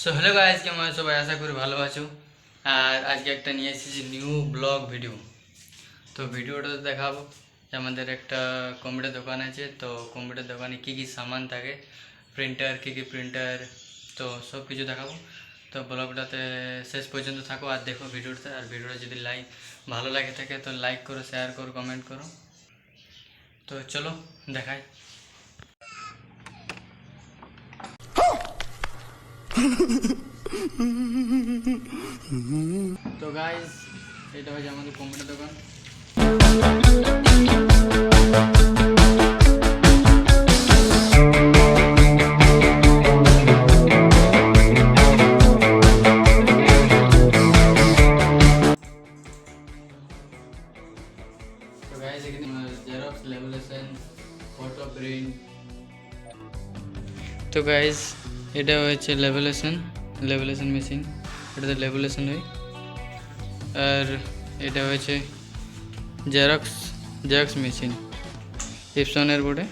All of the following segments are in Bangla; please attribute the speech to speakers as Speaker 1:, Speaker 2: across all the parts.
Speaker 1: সো হ্যালো গাইজ, কেমন আছো সবাই? আশা করি ভালো আছো। আর আজকে একটা নিয়ে এসেছি নিউ ব্লগ ভিডিও। তো ভিডিওটা দেখাবো যে আমাদের একটা কম্পিউটার দোকান আছে। তো কম্পিউটার দোকানে কী কী সামান থাকে, প্রিন্টার, কী কী প্রিন্টার, তো সব কিছু দেখাবো। তো ব্লগটাতে শেষ পর্যন্ত থাকো আর দেখো ভিডিওটা। আর ভিডিওটা যদি ভালো লাগে থাকে তো লাইক করো, শেয়ার করো, কমেন্ট করো। তো চলো দেখাই। তো গাইজ, এটা হচ্ছে আমাদের কম্পিউটার দোকান। তো গাইজ, এখানে জেরক্স, লেমিনেশন, ফটো প্রিন্ট। তো গাইজ, এটা হচ্ছে লেভেলেশন মেশিন। এটাতে লেভেলেশন হয়। আর এটা হচ্ছে জেরক্স মেশিন ইপসনের বোর্ডে।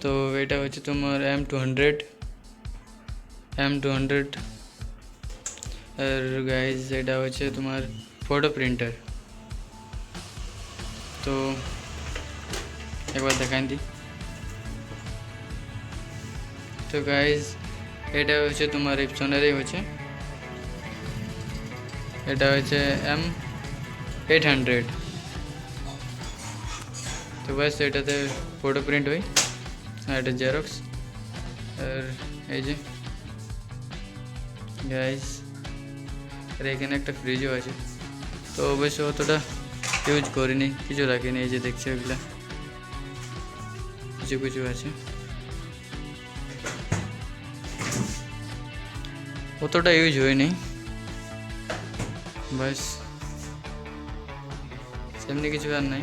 Speaker 1: তো এটা হচ্ছে তোমার M200। আর গাইজ, এটা হচ্ছে তোমার ফটো প্রিন্টার। তো একবার দেখান দিই। তো গাইজ, এটা হচ্ছে তোমার ইপসনেরই হচ্ছে, এটা হচ্ছে M800। তো ব্যাস, এটাতে ফটো প্রিন্ট হয় আর এটা জেরক্স। আর এই যে গাইজ, আর এখানে একটা ফ্রিজও আছে। তো অবশ্য অতটা ইউজ করিনি, কিছু রাখিনি। এই যে দেখছি ওইগুলা কিছু কিছু আছে, অতটা ইউজ হয়নি। বাস সেমনি কিছু আর নাই।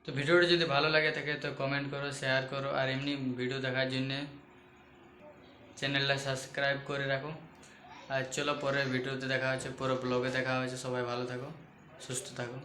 Speaker 1: তো ভিডিওটা যদি ভালো লাগে থাকে তো কমেন্ট করো, শেয়ার করো। আর এমনি ভিডিও দেখার জন্যে চ্যানেলটা সাবস্ক্রাইব করে রাখো। আর চলো পরের ভিডিওতে দেখা হচ্ছে, পুরো ব্লগে দেখা হচ্ছে। সবাই ভালো থাকো, সুস্থ থাকো।